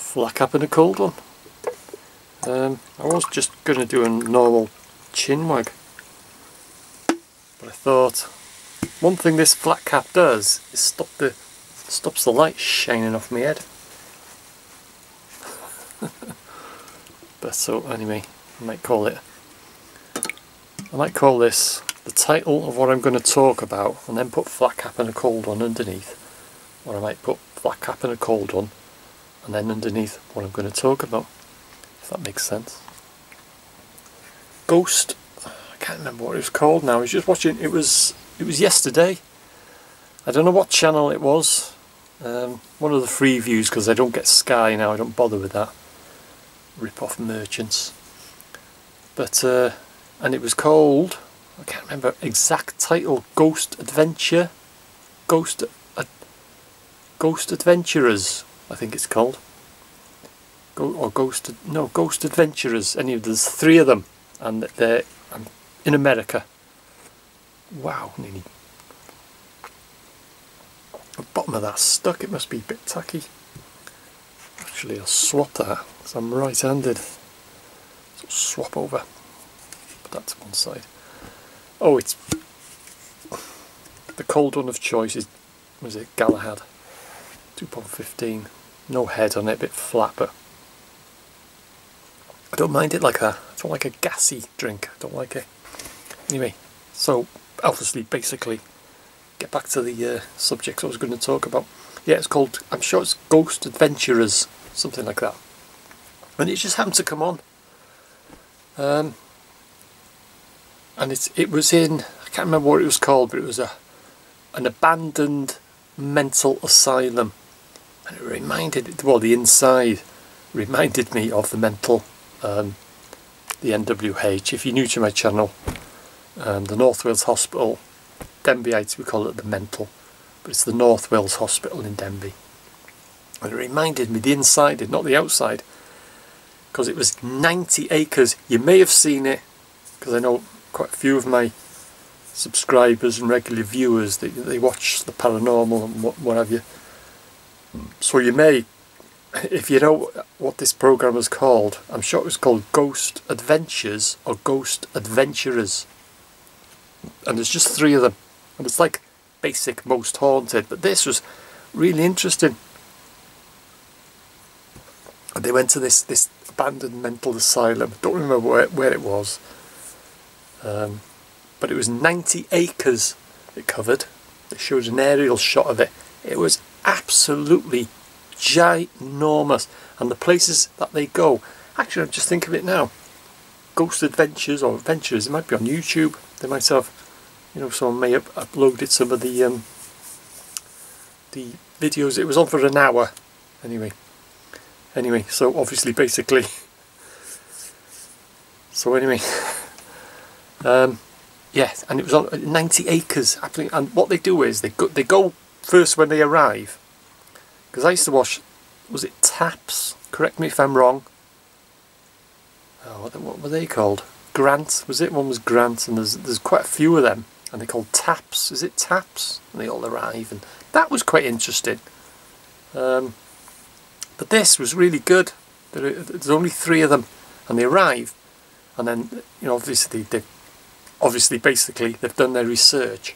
flat cap and a cold one. I was just going to do a normal chin wag, but I thought one thing this flat cap does is stops the light shining off my head. But so anyway, I might call this the title of what I'm going to talk about, and then put flat cap and a cold one underneath. Or I might put flat cap and a cold one, and then underneath what I'm going to talk about, if that makes sense. Ghost, I can't remember what it was called now. I was just watching, it was yesterday. I don't know what channel it was. One of the free views, because I don't get Sky now, I don't bother with that. Rip off merchants. But and it was called, I can't remember exact title, Ghost Adventure, Ghost Adventurers, I think it's called. Ghost Adventurers. There's 3 of them, and they're in America. Wow, nearly. The bottom of that stuck. It must be a bit tacky. Actually, I'll swap that because I'm right-handed. So swap over. Put that to one side. Oh, it's the cold one of choice is, was it Galahad? 2.15. No head on it, a bit flat, but I don't mind it like that. I don't like a gassy drink. I don't like it. Anyway, so obviously, basically, get back to the subject I was going to talk about. Yeah, it's called, I'm sure it's Ghost Adventurers, something like that. And it just happened to come on. And it was in, I can't remember what it was called, but it was an abandoned mental asylum. And it reminded, well, the inside reminded me of the mental, the NWH. If you're new to my channel, the North Wales Hospital, Denbyites, we call it the mental, but it's the North Wales Hospital in Denbigh. And it reminded me, the inside, not the outside, because it was 90 acres. You may have seen it, because I know quite a few of my subscribers and regular viewers, they watch the paranormal and what have you. So you may, if you know what this program was called, I'm sure it was called Ghost Adventures or Ghost Adventurers. And there's just 3 of them. And it's like basic Most Haunted, but this was really interesting. And they went to this abandoned mental asylum. Don't remember where it was. But it was 90 acres it covered. They showed an aerial shot of it. It was absolutely ginormous. And the places that they go, actually I'm just thinking of it now, Ghost Adventures or Adventures, it might be on YouTube. They might have, you know, someone may have uploaded some of the videos. It was on for an hour anyway, so obviously basically, so anyway, yeah, and it was on 90 acres, and what they do is they go first when they arrive, because I used to watch, was it Taps? Correct me if I'm wrong. Oh, what were they called? Grant, was it? One was Grant, and there's quite a few of them, and they're called Taps. Is it Taps? And they all arrive, and that was quite interesting. But this was really good. There's only 3 of them, and they arrive, and then, you know, obviously basically they've done their research,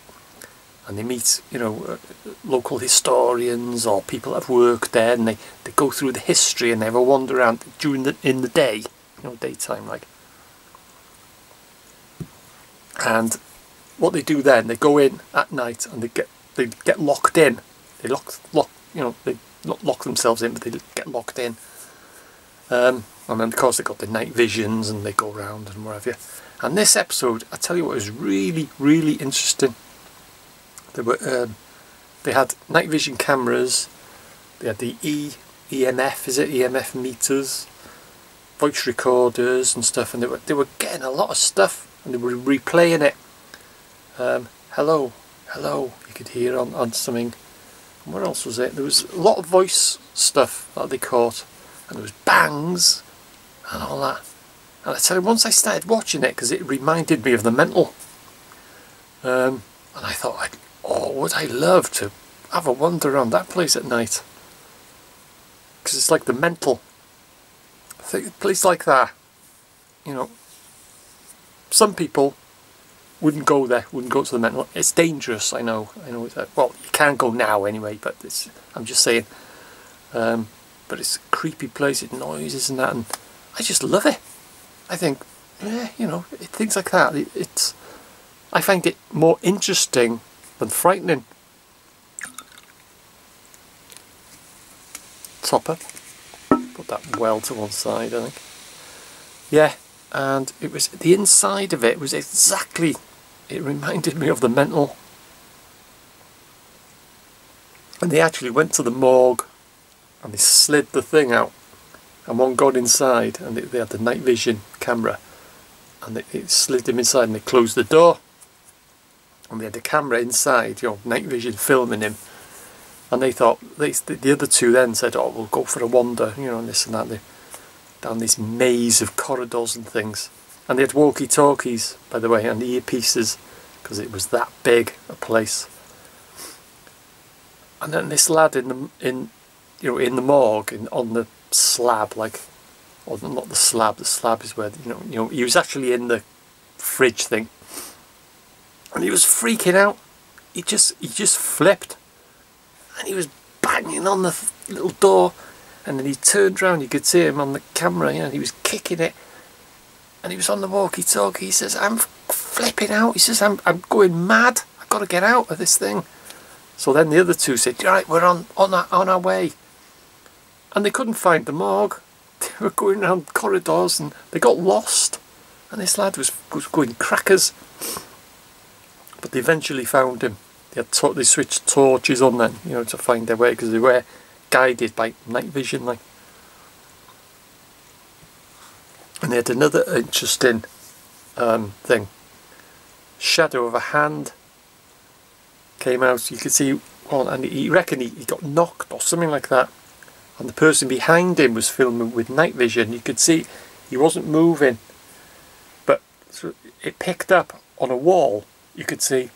and they meet, you know, local historians or people that have worked there, and they go through the history, and they have a wander around in the day, you know, daytime like. And what they do then, they go in at night and they get locked in. They lock themselves in, but they get locked in. And then of course they got the night visions, and they go around and whatever. And this episode, I tell you what, was really, really interesting. They had night vision cameras. They had the EMF, is it EMF meters, voice recorders and stuff, and they were getting a lot of stuff. And they were replaying it. Hello, you could hear on something. And what else was it? There was a lot of voice stuff that they caught. And there was bangs and all that. And I tell you, once I started watching it, because it reminded me of the mental. And I thought, oh, would I love to have a wander around that place at night. Because because it's like the mental. I think a place like that, you know, some people wouldn't go there, wouldn't go to the mental. It's dangerous, I know. Well, you can't go now anyway, but I'm just saying. But it's a creepy place, it noises and that, and I just love it. I think, yeah, you know, things like that, I find it more interesting than frightening. Topper. Put that well to one side, I think. Yeah, and it was the inside of it was exactly. It reminded me of the mental. And they actually went to the morgue and they slid the thing out, and one got inside, and they had the night vision camera, and it slid him inside, and they closed the door, and they had the camera inside, you know, night vision filming him. And they thought, the other two then said, oh, we'll go for a wander, you know, and this and that. Down this maze of corridors and things. And they had walkie-talkies, by the way, and earpieces, because it was that big a place. And then this lad in the morgue, on the slab, like, or not the slab is where, you know, he was actually in the fridge thing. And he was freaking out. He just flipped. And he was banging on the little door, and then he turned around, you could see him on the camera, you know, he was kicking it, and he was on the walkie-talkie. He says, I'm flipping out. He says, I'm going mad. I've got to get out of this thing. So then the other two said, right, we're on our way. And they couldn't find the morgue. They were going around corridors, and they got lost. And this lad was going crackers. But they eventually found him. They switched torches on then, you know, to find their way, because they were guided by night vision, like. And they had another interesting thing. Shadow of a hand came out. You could see, well, and he reckoned he got knocked or something like that. And the person behind him was filming with night vision. You could see he wasn't moving, but it picked up on a wall. You could see.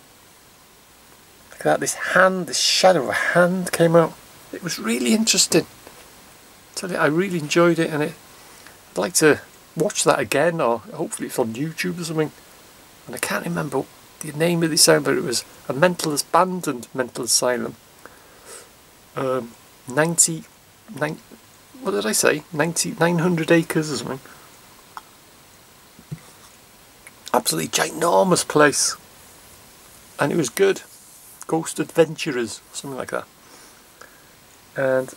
Like that, this shadow of a hand came out. It was really interesting. I really enjoyed it, and I'd like to watch that again, or hopefully it's on YouTube or something. And I can't remember the name of the sound, but it was a abandoned mental asylum. 900 acres or something. Absolutely ginormous place, and it was good. Ghost Adventurers, something like that. And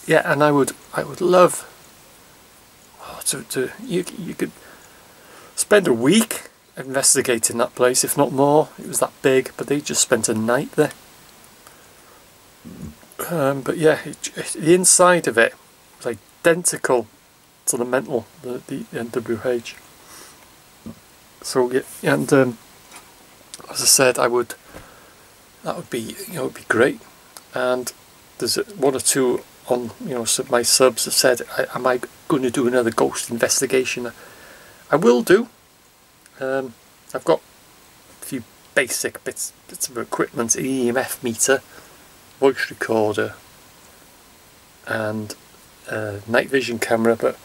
yeah, and I would love you could spend a week investigating that place, if not more. It was that big, but they just spent a night there. But yeah, the inside of it was identical to the mental, the NWH. So yeah, and as I said, that would be, you know, it'd be great. And there's one or two on, you know, my subs have said, am I going to do another ghost investigation? I will do. I've got a few basic bits of equipment: an EMF meter, voice recorder, and a night vision camera. But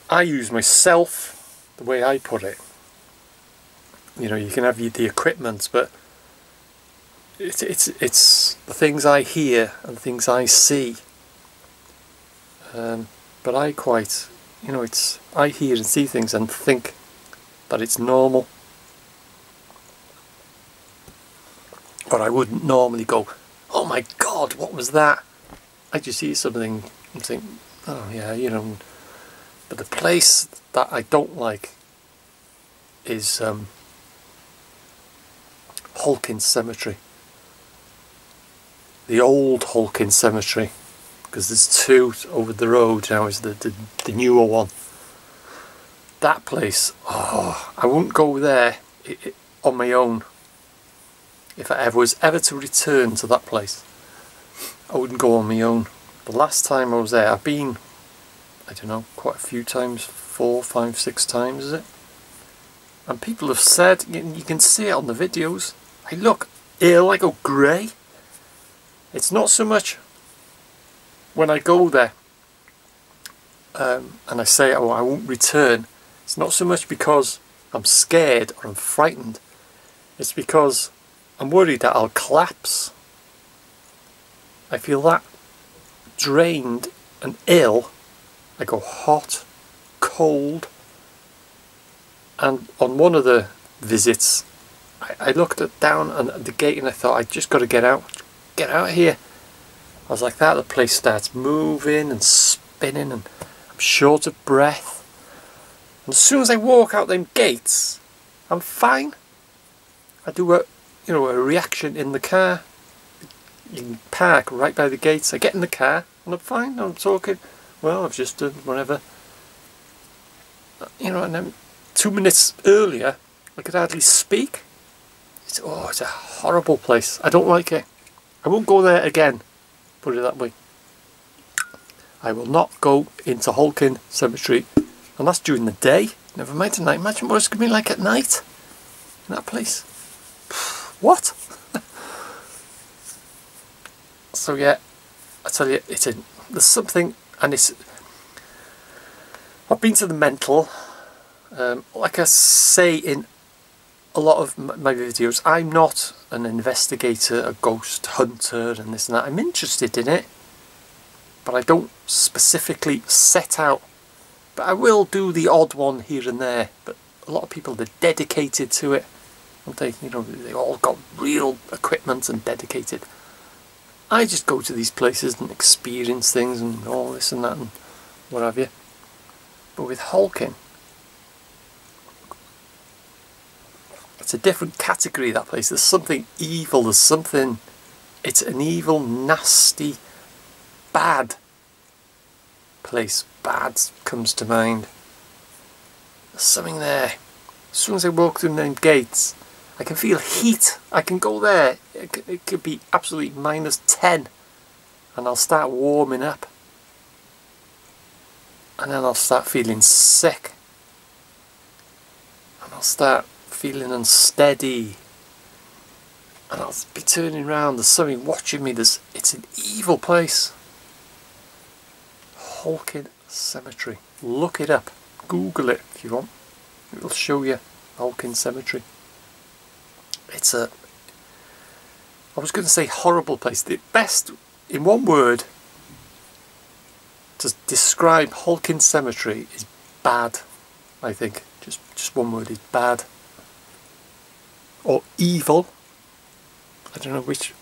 I use myself the way I put it. You know, you can have the equipment, but it's the things I hear and things I see. But I quite, you know, I hear and see things and think that it's normal. But I wouldn't normally go, oh my God, what was that? I just see something and think, oh yeah, you know. But the place that I don't like is Hawkins Cemetery. The old Hawkins Cemetery, because there's two over the road now, is the newer one. That place, oh, I wouldn't go there on my own. If I was ever to return to that place, I wouldn't go on my own. The last time I was there, I've been, I don't know, quite a few times, 4, 5, 6 times, is it? And people have said, you can see it on the videos, I look ill, I go grey. It's not so much when I go there and I say, oh, I won't return, it's not so much because I'm scared or I'm frightened. It's because I'm worried that I'll collapse. I feel that drained and ill. I go hot, cold, and on one of the visits I looked down at the gate and I thought, I just got to get out of here. I was like that, the place starts moving and spinning and I'm short of breath. And as soon as I walk out them gates, I'm fine. I do a reaction in the car. You can park right by the gates. I get in the car and I'm fine. I'm talking, well, I've just done whatever. And then 2 minutes earlier, I could hardly speak. It's a horrible place. I don't like it. I won't go there again, put it that way. I will not go into Holkin Cemetery, and that's during the day. Never mind tonight. Imagine what it's going to be like at night in that place. What? So yeah, I tell you, there's something, and I've been to the mental, like I say in a lot of my videos, I'm not an investigator, a ghost hunter and this and that. I'm interested in it, but I don't specifically set out. But I will do the odd one here and there. But a lot of people, they're dedicated to it, aren't they? They all got real equipment and dedicated. I just go to these places and experience things and all this and that and what have you. But with Holkin, it's a different category, that place. There's something evil, it's an evil, nasty, bad place. Bad comes to mind. There's something there. As soon as I walk through them gates, I can feel heat. I can go there. It could be absolutely -10 and I'll start warming up. And then I'll start feeling sick. And I'll start feeling unsteady. And I'll be turning around. There's something watching me. It's an evil place. Holkin Cemetery. Look it up. Google it if you want. It'll show you Holkin Cemetery. It's I was going to say horrible place. The best, in one word, to describe Holkin Cemetery is bad, I think. Just one word is bad. Or evil. I don't know which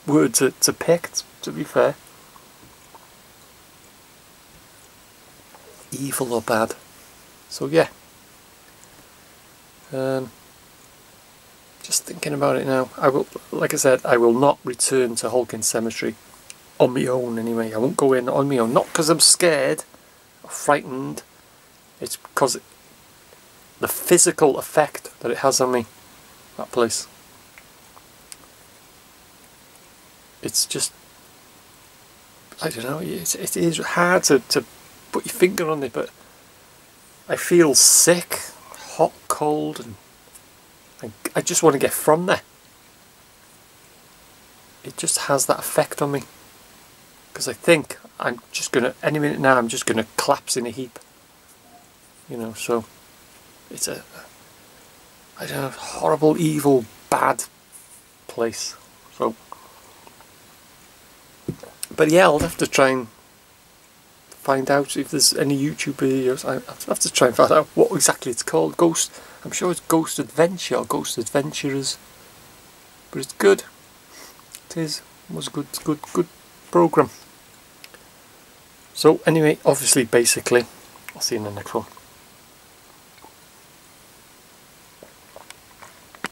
word to pick, to be fair. Evil or bad. So yeah. Just thinking about it now. I will, like I said, I will not return to Holkin Cemetery on my own anyway. I won't go in on my own. Not because I'm scared or frightened. It's because the physical effect that it has on me. That place. It's just, I don't know, it is hard to put your finger on it, but I feel sick, hot, cold, and I just want to get from there. It just has that effect on me. Because I think I'm just going to, any minute now, I'm just going to collapse in a heap. So it's I don't know, horrible, evil, bad place. So, but yeah, I'll have to try and find out if there's any YouTube videos. I have to try and find out what exactly it's called. Ghost, I'm sure it's Ghost Adventure or Ghost Adventurers. But it's good. It was a good program. So anyway, obviously, basically, I'll see you in the next one.